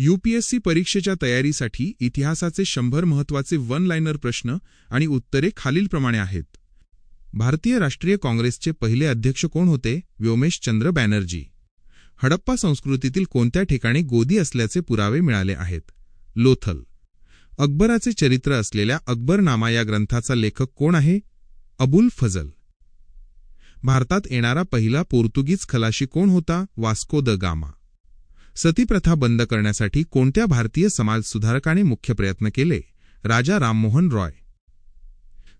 UPSC परीक्षेच्या तयारीसाठी इतिहासाचे 100 महत्त्वाचे वन लाइनर प्रश्न आणि उत्तरे खालीलप्रमाणे आहेत. भारतीय राष्ट्रीय काँग्रेसचे पहिले अध्यक्ष कोण होते? व्योमेशचंद्र बॅनर्जी. हडप्पा संस्कृतीतील कोणत्या ठिकाणी गोदी असल्याचे पुरावे मिळाले आहेत? लोथल. अकबराचे चरित्र असलेल्या अकबरनामा या ग्रंथाचा लेखक कोण आहे? अबुल फजल. भारतात येणारा पहिला पोर्तुगीज खलाशी कोण होता? Vasco the gamma. सतीप्रथा बंद करण्यासाठी कोणत्या भारतीय समाजसुधारकाने मुख्य प्रयत्न केले? राजा राममोहन रॉय.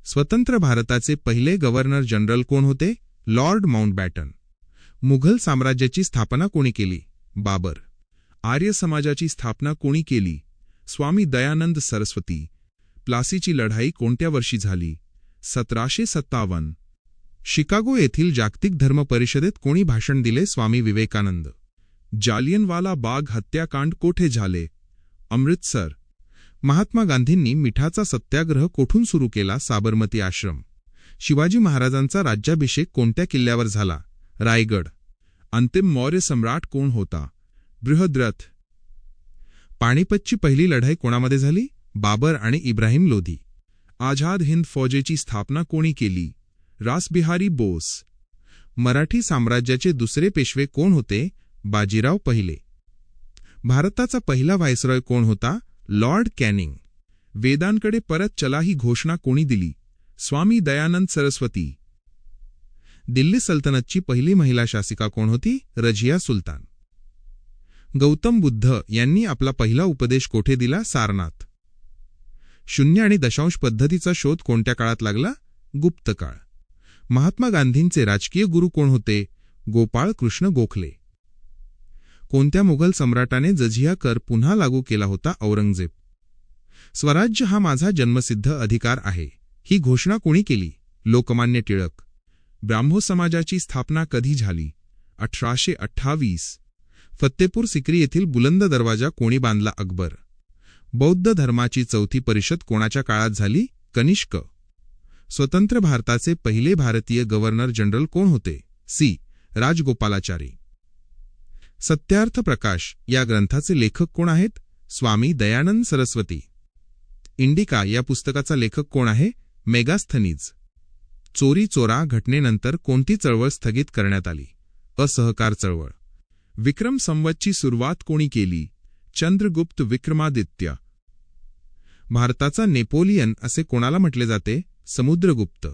स्वतंत्र भारताचे पहिले गव्हर्नर जनरल कोण होते? Lord Mountbatten. मुघल साम्राज्याची स्थापना कोणी केली? बाबर. आर्य समाजाची स्थापना कोणी केली? स्वामी दयानंद सरस्वती. प्लासीची लढाई कोणत्या वर्षी झाली? 1757. शिकागो येथील जागतिक धर्म परिषदेत कोणी भाषण दिले? स्वामी विवेकानंद. जालियनवाला बाग हत्याकांड कोठे झाले? अमृतसर. महात्मा गांधींनी मिठाचा सत्याग्रह कोठून सुरू केला? साबरमती आश्रम. शिवाजी महाराजांचा राज्याभिषेक कोणत्या किल्ल्यावर झाला? रायगड. अंतिम मौर्य सम्राट कोण होता? बृहद्रथ. पानिपतची पहिली लढाई कोणामध्ये झाली? बाबर आणि इब्राहिम लोधी. आझाद हिंद फौजेची स्थापना कोणी केली? रासबिहारी बोस. मराठी साम्राज्याचे दुसरे पेशवे कोण होते? बाजीराव पहिले. भारताचा पहिला व्हायसरॉय कोण होता? Lord Canning. वेदांकडे परत चला ही घोषणा कोणी दिली? स्वामी दयानंद सरस्वती. दिल्ली सल्तनतची पहिली महिला शासिका कोण होती? रझिया सुलतान. गौतम बुद्ध यांनी आपला पहिला उपदेश कोठे दिला? सारनाथ. शून्य आणि दशांश पद्धतीचा शोध कोणत्या काळात लागला? गुप्त काळ. महात्मा गांधींचे राजकीय गुरु कोण होते? गोपाळ कृष्ण गोखले. कोणत्या मुघल सम्राटाने जझिया कर पुन्हा लागू केला होता? औरंगजेब. स्वराज्य हा माझा जन्मसिद्ध अधिकार आहे ही घोषणा कोणी केली? लोकमान्य टिळक. ब्राह्मो समाजाची स्थापना कधी झाली? 1828. फत्तेपूर सिक्री येथील बुलंद दरवाजा कोणी बांधला? अकबर. बौद्ध धर्माची चौथी परिषद कोणाच्या काळात झाली? कनिष्क. स्वतंत्र भारताचे पहिले भारतीय गव्हर्नर जनरल कोण होते? सी. राजगोपालाचारी. सत्यार्थ प्रकाश या ग्रंथाचे लेखक कोण आहेत? स्वामी दयानंद सरस्वती. इंडिका या पुस्तकाचा लेखक कोण आहे? मेगास्थनीज. चोरी चोरा घटनेनंतर कोणती चळवळ स्थगित करण्यात आली? असहकार चळवळ. विक्रम संवतची सुरुवात कोणी केली? चंद्रगुप्त विक्रमादित्य. भारताचा नेपोलियन असे कोणाला म्हटले जाते? समुद्रगुप्त.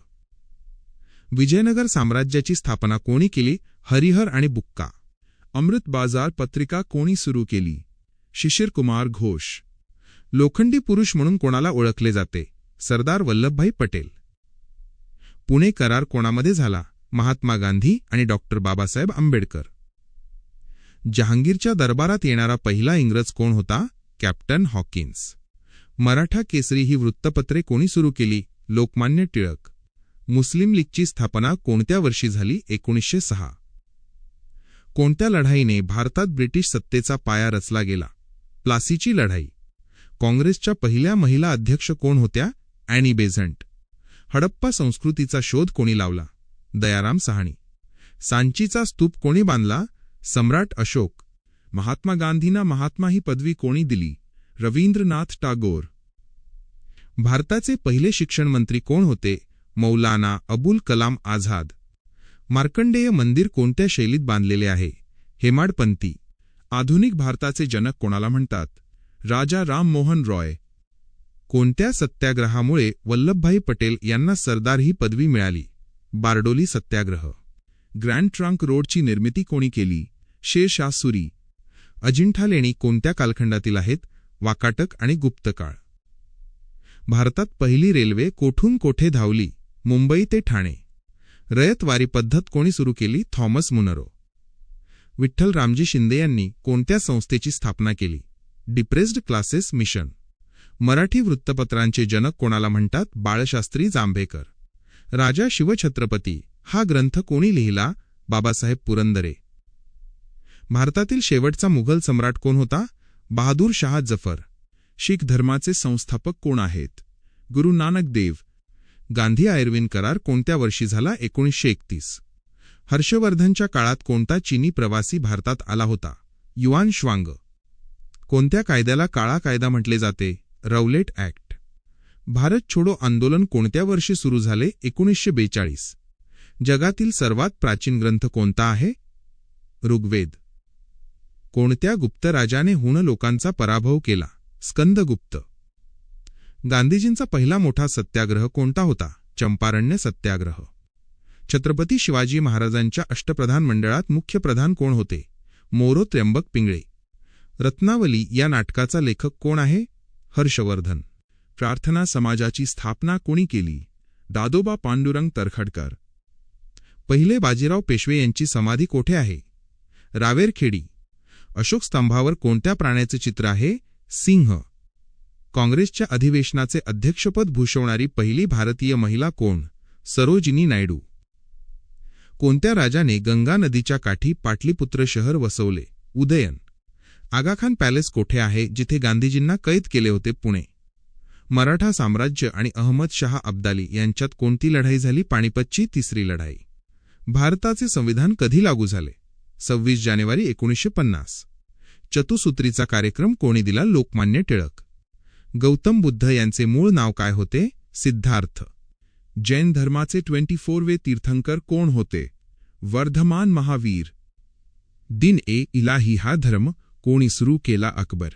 विजयनगर साम्राज्याची स्थापना कोणी केली? हरिहर आणि बुक्का. अमृत बाजार पत्रिका कोणी सुरू केली? शिशिर कुमार घोष. लोखंडी पुरुष म्हणून कोणाला ओळखले जाते? सरदार वल्लभभाई पटेल. पुणे करार कोणामध्ये झाला? महात्मा गांधी आणि डॉक्टर बाबासाहेब आंबेडकर. जहांगीरच्या दरबारात येणारा पहिला इंग्रज कोण होता? Captain Hawkins. मराठा केसरी ही वृत्तपत्रे कोणी सुरू केली? लोकमान्य टिळक. मुस्लिम लीगची स्थापना कोणत्या वर्षी झाली? 1906. कोणत्या लढाईने भारतात ब्रिटिश सत्तेचा पाया रचला गेला? प्लासीची लढाई. काँग्रेसच्या पहिल्या महिला अध्यक्ष कोण होत्या? Annie Besant. हडप्पा संस्कृतीचा शोध कोणी लावला? दयाराम साहनी. सांचीचा स्तूप कोणी बांधला? सम्राट अशोक. महात्मा गांधींना महात्मा ही पदवी कोणी दिली? रवींद्रनाथ टागोर. भारताचे पहिले शिक्षण मंत्री कोण होते? मौलाना अबुल कलाम आझाद. मार्कंडेय मंदिर कोणत्या शैलीत बांधलेले आहे? हेमाडपंथी. आधुनिक भारताचे जनक कोणाला म्हणतात? राजा राममोहन रॉय. कोणत्या सत्याग्रहामुळे वल्लभभाई पटेल यांना सरदार ही पदवी मिळाली? बारडोली सत्याग्रह. ग्रँड ट्रंक रोडची निर्मिती कोणी केली? शेरशाह सुरी. अजिंठा लेणी कोणत्या कालखंडातील आहेत? वाकाटक आणि गुप्तकाळ. भारतात पहिली रेल्वे कोठून कोठे धावली? मुंबई ते ठाणे. रयतवारी पद्धत कोणी सुरू केली? Thomas Munro. विठ्ठल रामजी शिंदे यांनी कोणत्या संस्थेची स्थापना केली? Depressed classes mission. मराठी वृत्तपत्रांचे जनक कोणाला म्हणतात? बाळशास्त्री जांभेकर. राजा शिवछत्रपती हा ग्रंथ कोणी लिहिला? बाबासाहेब पुरंदरे. भारतातील शेवटचा मुघल सम्राट कोण होता? बहादूर शाह जफर. शीख धर्माचे संस्थापक कोण आहेत? गुरु नानक देव. गांधी आयर्विन करार कोणत्या वर्षी झाला? 1931. हर्षवर्धनच्या काळात कोणता चीनी प्रवासी भारतात आला होता? युआन श्वांग. कोणत्या कायद्याला काळा कायदा म्हटले जाते? रौलेट ॲक्ट. भारत छोडो आंदोलन कोणत्या वर्षी सुरू झाले? 1942. जगातील सर्वात प्राचीन ग्रंथ कोणता आहे? ऋग्वेद. कोणत्या गुप्त राजाने हुण लोकांचा पराभव केला? स्कंदगुप्त. गांधीजींचा पहिला मोठा सत्याग्रह कोणता होता? चंपारण्य सत्याग्रह. छत्रपती शिवाजी महाराजांच्या अष्टप्रधान मंडळात मुख्य प्रधान कोण होते? मोरो त्र्यंबक पिंगळे. रत्नावली या नाटकाचा लेखक कोण आहे? हर्षवर्धन. प्रार्थना समाजाची स्थापना कोणी केली? दादोबा पांडुरंग तरखडकर. पहिले बाजीराव पेशवे यांची समाधी कोठे आहे? रावेरखेडी. अशोक स्तंभावर कोणत्या प्राण्याचे चित्र आहे? सिंह. काँग्रेसच्या अधिवेशनाचे अध्यक्षपद भूषवणारी पहिली भारतीय महिला कोण? सरोजिनी नायडू. कोणत्या राजाने गंगा नदीच्या काठी पाटलीपुत्र शहर वसवले? उदयन. आगाखान पॅलेस कोठे आहे जिथे गांधीजींना कैद केले होते? पुणे. मराठा साम्राज्य आणि अहमद शाह अब्दाली यांच्यात कोणती लढाई झाली? पानिपतची तिसरी लढाई. भारताचे संविधान कधी लागू झाले? 26 जानेवारी 1950. चतुसूत्रीचा कार्यक्रम कोणी दिला? लोकमान्य टिळक. गौतम बुद्ध यांचे मूळ नाव काय होते? सिद्धार्थ. जैन धर्माचे 24वे तीर्थंकर कोण होते? वर्धमान महावीर. दिन ए इलाही हा धर्म कोणी सुरू केला? अकबर.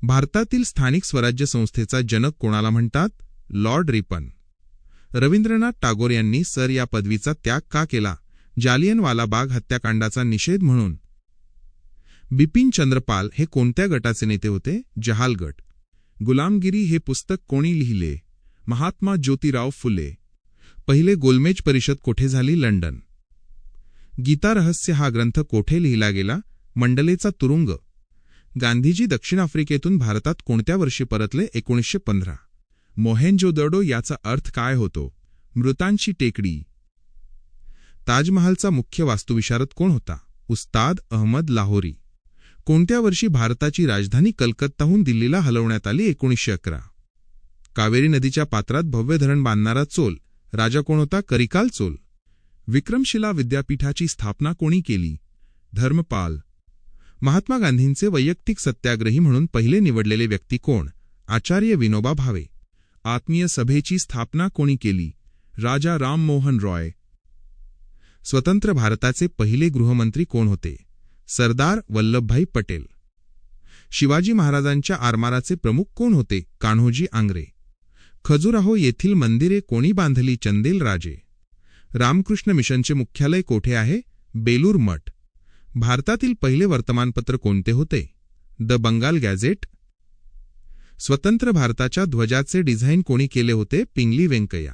भारतातील स्थानिक स्वराज्य संस्थेचा जनक कोणाला म्हणतात? Lord Ripon. रवींद्रनाथ टागोर यांनी सर या पदवीचा त्याग का केला? जालियनवाला बाग हत्याकांडाचा निषेध म्हणून. बिपिन चंद्र पाल हे कोणत्या गटाचे नेते होते? जहाल गट. गुलामगिरी हे पुस्तक कोणी लिहिले? महात्मा ज्योतिराव फुले. पहिले गोलमेज परिषद कोठे झाली? लंडन. गीता रहस्य हा ग्रंथ कोठे लिहिला गेला? मंडलेचा तुरुंग. गांधीजी दक्षिण आफ्रिकेतून भारतात कोणत्या वर्षी परतले? 1915. मोहेंजोदडो याचा अर्थ काय होतो? मृतांची टेकडी. ताजमहालचा मुख्य वास्तुविशारद कोण होता? उस्ताद अहमद लाहोरी. कोणत्या वर्षी भारताची राजधानी कलकत्ताहून दिल्लीला हलवण्यात आली? 1911. कावेरी नदीच्या पात्रात भव्य धरण बांधणारा चोल राजा कोण होता? करिकाल चोल. विक्रमशिला विद्यापीठाची स्थापना कोणी केली? धर्मपाल. महात्मा गांधींचे वैयक्तिक सत्याग्रही म्हणून पहिले निवडलेले व्यक्ती कोण? आचार्य विनोबा भावे. आत्मीय सभेची स्थापना कोणी केली? राजा राममोहन रॉय. स्वतंत्र भारताचे पहिले गृहमंत्री कोण होते? सरदार वल्लभभाई पटेल. शिवाजी महाराजांच्या आरमाराचे प्रमुख कोण होते? कान्होजी आंग्रे. खजुराहो येथील मंदिरे कोणी बांधली? चंदेल राजे. रामकृष्ण मिशनचे मुख्यालय कोठे आहे? बेलूर मठ. भारतातील पहिले वर्तमानपत्र कोणते होते? The Bengal gazette. स्वतंत्र भारताच्या ध्वजाचे डिझाईन कोणी केले होते? पिंगली व्यंकय्या.